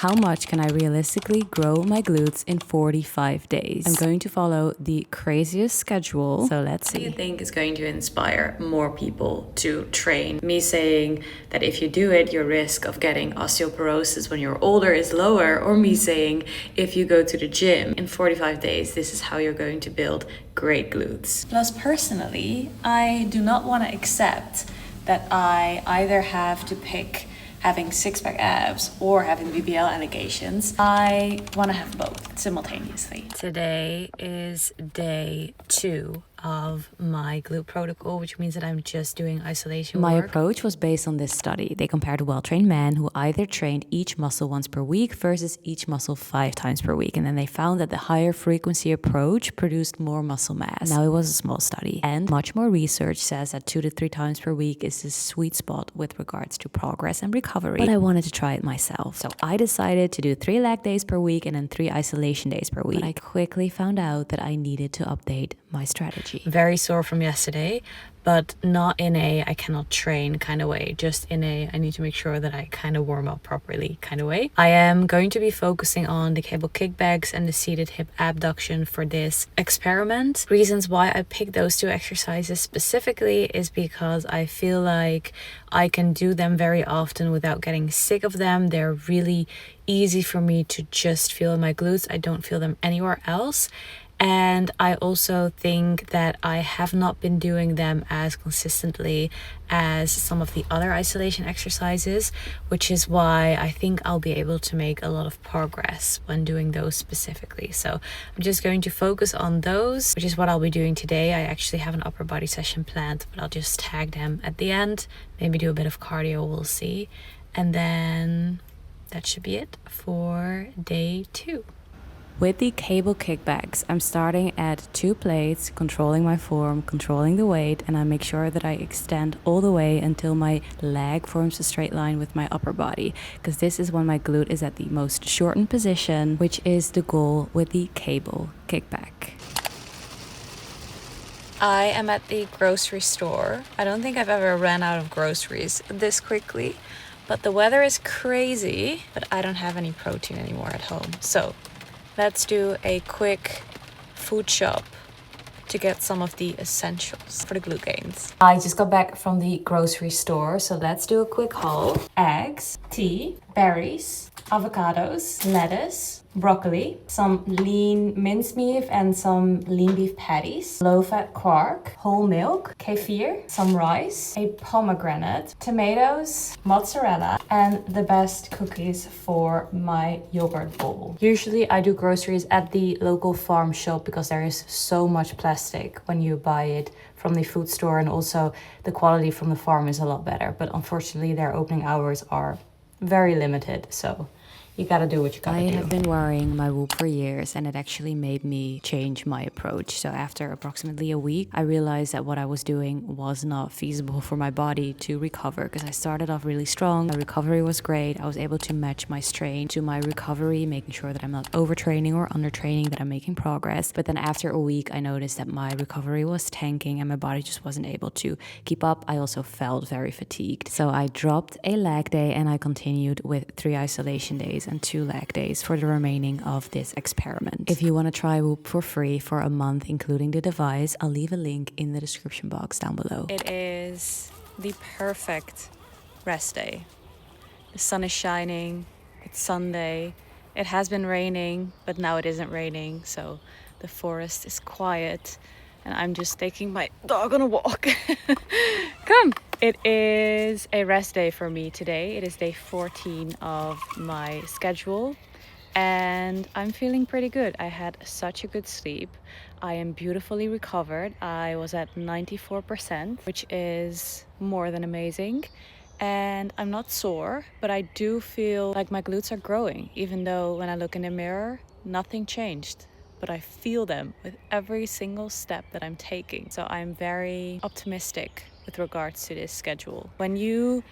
How much can I realistically grow my glutes in 45 days? I'm going to follow the craziest schedule, so let's see. What do you think is going to inspire more people to train? Me saying that if you do it, your risk of getting osteoporosis when you're older is lower, or me saying if you go to the gym in 45 days, this is how you're going to build great glutes. Plus, personally, I do not want to accept that I either have to pick having six-pack abs or having BBL allegations. I want to have both simultaneously. Today is day 2 of my glute protocol, which means that I'm just doing isolation My work. approach was based on this study. They compared well-trained men who either trained each muscle once per week versus each muscle 5 times per week. And then they found that the higher frequency approach produced more muscle mass. Now, it was a small study, and much more research says that 2 to 3 times per week is the sweet spot with regards to progress and recovery. But I wanted to try it myself. So I decided to do 3 leg days per week and then 3 isolation days per week. But I quickly found out that I needed to update my strategy. Very sore from yesterday, but not in a I cannot train kind of way, just in a I need to make sure that I kind of warm up properly kind of way. I am going to be focusing on the cable kickbacks and the seated hip abduction for this experiment. Reasons why I picked those 2 exercises specifically is because I feel like I can do them very often without getting sick of them. They're really easy for me to just feel in my glutes. I don't feel them anywhere else. And I also think that I have not been doing them as consistently as some of the other isolation exercises, which is why I think I'll be able to make a lot of progress when doing those specifically. So I'm just going to focus on those, which is what I'll be doing today. I actually have an upper body session planned, but I'll just tag them at the end, maybe do a bit of cardio, we'll see. And then that should be it for day 2. With the cable kickbacks, I'm starting at 2 plates, controlling my form, controlling the weight, and I make sure that I extend all the way until my leg forms a straight line with my upper body, because this is when my glute is at the most shortened position, which is the goal with the cable kickback. I am at the grocery store. I don't think I've ever ran out of groceries this quickly, but the weather is crazy, but I don't have any protein anymore at home. So let's do a quick food shop to get some of the essentials for the glute gains. I just got back from the grocery store, so let's do a quick haul. Eggs, tea, berries, avocados, lettuce, broccoli, some lean mincemeat and some lean beef patties, low-fat quark, whole milk, kefir, some rice, a pomegranate, tomatoes, mozzarella, and the best cookies for my yogurt bowl. Usually I do groceries at the local farm shop because there is so much plastic when you buy it from the food store, and also the quality from the farm is a lot better. But unfortunately their opening hours are very limited, so you gotta do what you gotta do. I have been wearing my Whoop for years, and it actually made me change my approach. So after approximately a week, I realized that what I was doing was not feasible for my body to recover, because I started off really strong. My recovery was great. I was able to match my strain to my recovery, making sure that I'm not overtraining or undertraining, that I'm making progress. But then after a week, I noticed that my recovery was tanking and my body just wasn't able to keep up. I also felt very fatigued. So I dropped a leg day and I continued with 3 isolation days and 2 leg days for the remaining of this experiment. If you want to try Whoop for free for a month, including the device, I'll leave a link in the description box down below. It is the perfect rest day. The sun is shining, it's Sunday. It has been raining, but now it isn't raining, so the forest is quiet, and I'm just taking my dog on a walk. Come! It is a rest day for me today. It is day 14 of my schedule, and I'm feeling pretty good. I had such a good sleep. I am beautifully recovered. I was at 94%, which is more than amazing. And I'm not sore, but I do feel like my glutes are growing, even though when I look in the mirror, nothing changed. But I feel them with every single step that I'm taking. So I'm very optimistic with regards to this schedule. When you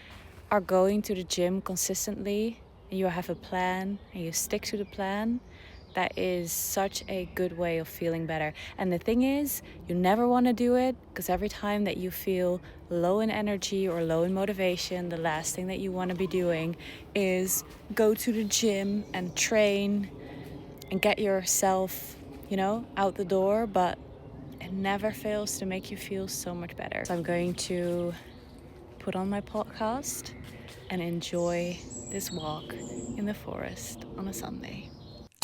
are going to the gym consistently and you have a plan and you stick to the plan, That is such a good way of feeling better. And the thing is, you never want to do it, because every time that you feel low in energy or low in motivation, the last thing that you want to be doing is go to the gym and train and get yourself, out the door. But it never fails to make you feel so much better. So I'm going to put on my podcast and enjoy this walk in the forest on a Sunday.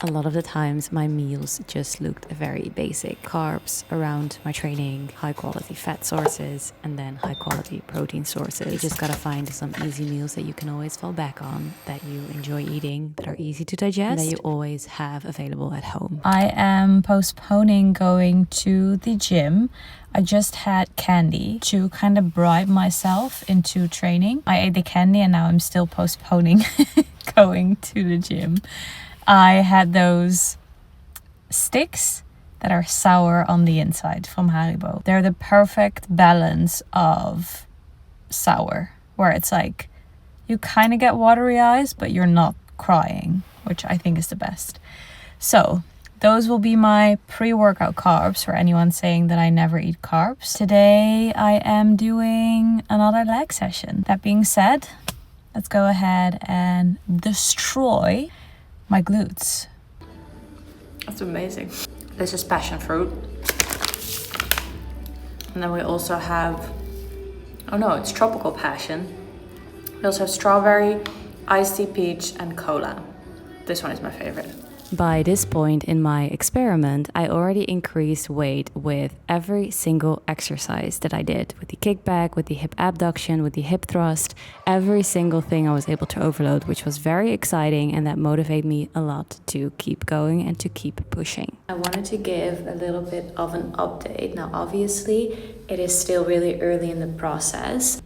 A lot of the times my meals just looked very basic. Carbs around my training, high quality fat sources, and then high quality protein sources. You just gotta find some easy meals that you can always fall back on, that you enjoy eating, that are easy to digest, and that you always have available at home. I am postponing going to the gym. I just had candy to kind of bribe myself into training. I ate the candy and now I'm still postponing going to the gym. I had those sticks that are sour on the inside from Haribo. They're the perfect balance of sour, where it's like you kind of get watery eyes, but you're not crying, which I think is the best. So those will be my pre-workout carbs for anyone saying that I never eat carbs. Today I am doing another leg session. That being said, let's go ahead and destroy my glutes. That's amazing. This is passion fruit. And then we also have, oh no, it's tropical passion. We also have strawberry, iced tea peach, and cola. This one is my favorite. By this point in my experiment, I already increased weight with every single exercise that I did. With the kickback, with the hip abduction, with the hip thrust, every single thing I was able to overload, which was very exciting, and that motivated me a lot to keep going and to keep pushing. I wanted to give a little bit of an update. Now, obviously, it is still really early in the process,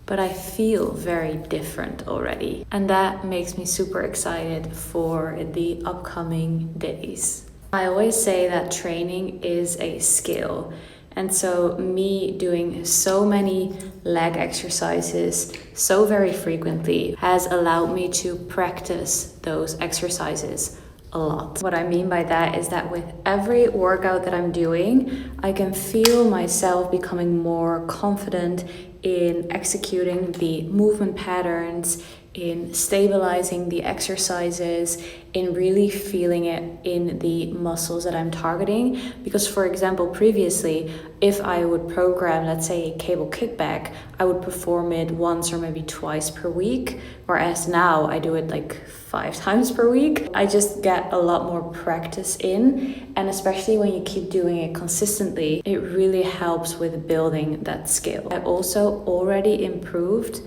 but I feel very different already. And that makes me super excited for the upcoming days. I always say that training is a skill. And so me doing so many leg exercises so very frequently has allowed me to practice those exercises a lot. What I mean by that is that with every workout that I'm doing, I can feel myself becoming more confident in executing the movement patterns, in stabilizing the exercises, in really feeling it in the muscles that I'm targeting. Because for example, previously, if I would program, let's say a cable kickback, I would perform it once or maybe twice per week. Whereas now I do it like 5 times per week. I just get a lot more practice in. And especially when you keep doing it consistently, it really helps with building that skill. I also already improved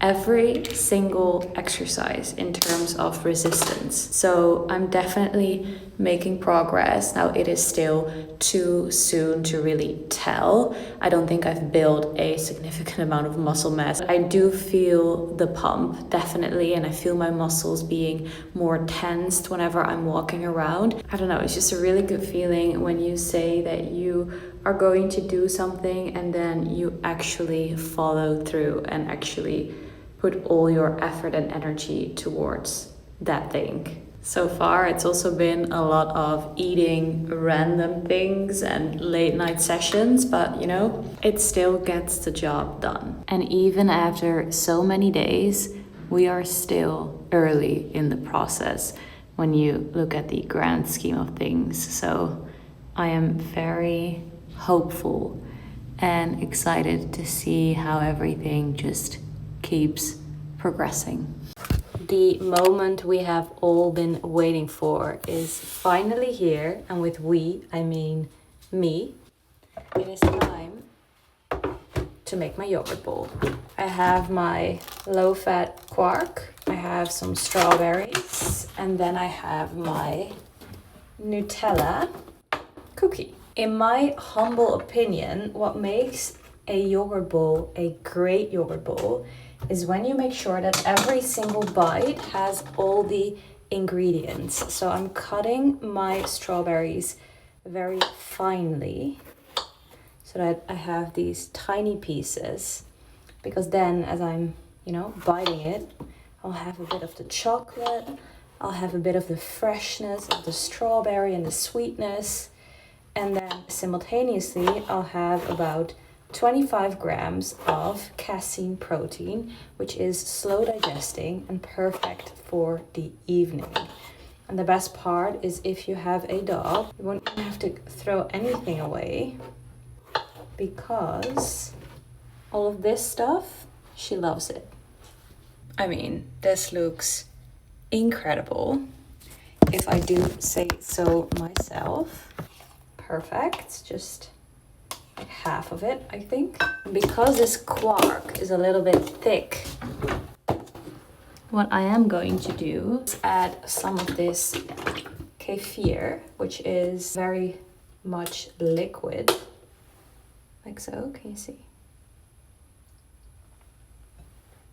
every single exercise in terms of resistance. So I'm definitely making progress. Now it is still too soon to really tell. I don't think I've built a significant amount of muscle mass. I do feel the pump, definitely, and I feel my muscles being more tensed whenever I'm walking around. I don't know, it's just a really good feeling when you say that you are going to do something and then you actually follow through and actually put all your effort and energy towards that thing. So far, it's also been a lot of eating random things and late night sessions, but it still gets the job done. And even after so many days, we are still early in the process when you look at the grand scheme of things. So I am very hopeful and excited to see how everything just keeps progressing. The moment we have all been waiting for is finally here, and with we, I mean me. It is time to make my yogurt bowl. I have my low-fat quark, I have some strawberries, and then I have my Nutella cookie. In my humble opinion, what makes a yogurt bowl a great yogurt bowl is when you make sure that every single bite has all the ingredients. So I'm cutting my strawberries very finely so that I have these tiny pieces, because then as I'm, biting it, I'll have a bit of the chocolate, I'll have a bit of the freshness of the strawberry and the sweetness. And then simultaneously, I'll have about 25 grams of casein protein, which is slow digesting and perfect for the evening. And the best part is if you have a dog, you won't even have to throw anything away because all of this stuff, she loves it. I mean, this looks incredible, if I do say so myself. Perfect, just like half of it, I think. Because this quark is a little bit thick, what I am going to do is add some of this kefir, which is very much liquid, like so, can you see?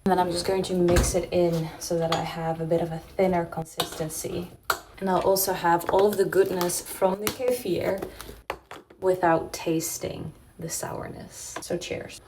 And then I'm just going to mix it in so that I have a bit of a thinner consistency. And I'll also have all of the goodness from the kefir without tasting the sourness. So cheers.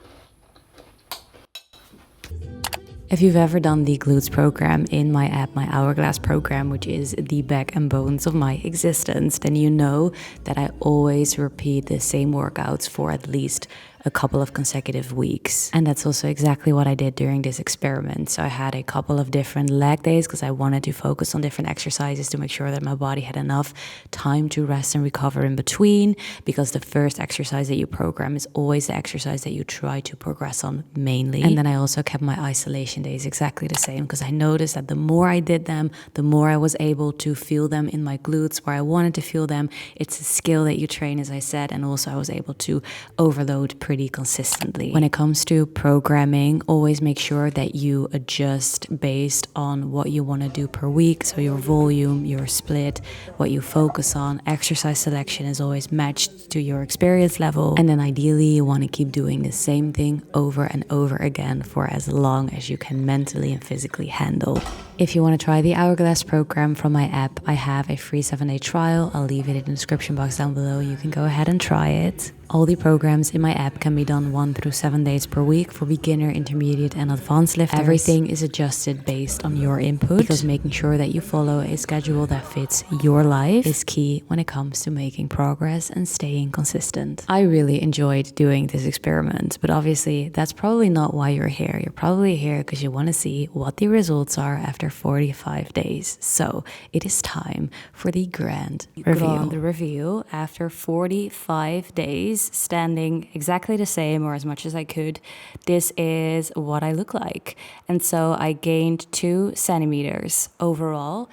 If you've ever done the Glutes program in my app, my Hourglass program, which is the back and bones of my existence, then you know that I always repeat the same workouts for at least a couple of consecutive weeks. And that's also exactly what I did during this experiment. So I had a couple of different leg days because I wanted to focus on different exercises to make sure that my body had enough time to rest and recover in between, because the first exercise that you program is always the exercise that you try to progress on mainly. And then I also kept my isolation days exactly the same because I noticed that the more I did them, the more I was able to feel them in my glutes where I wanted to feel them. It's a skill that you train, as I said, and also I was able to overload pretty consistently. When it comes to programming, always make sure that you adjust based on what you want to do per week. So your volume, your split, what you focus on. Exercise selection is always matched to your experience level. And then ideally you want to keep doing the same thing over and over again for as long as you can mentally and physically handle. If you want to try the Hourglass program from my app, I have a free 7-day trial. I'll leave it in the description box down below. You can go ahead and try it. All the programs in my app can be done 1 through 7 days per week for beginner, intermediate and advanced lifters. Everything is adjusted based on your input, because making sure that you follow a schedule that fits your life is key when it comes to making progress and staying consistent. I really enjoyed doing this experiment, but obviously that's probably not why you're here. You're probably here because you want to see what the results are after 45 days. So it is time for the grand review. The review after 45 days, standing exactly the same or as much as I could, this is what I look like. And so I gained 2 centimeters overall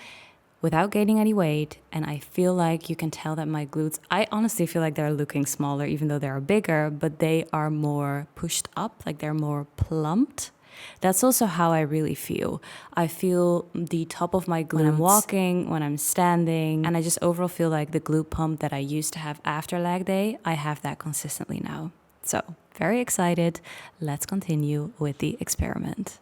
without gaining any weight, and I feel like you can tell that my glutes, I honestly feel like they're looking smaller even though they're bigger, but they are more pushed up, like they're more plumped. That's also how I really feel. I feel the top of my glutes when I'm walking, when I'm standing, and I just overall feel like the glute pump that I used to have after leg day, I have that consistently now. So very excited. Let's continue with the experiment.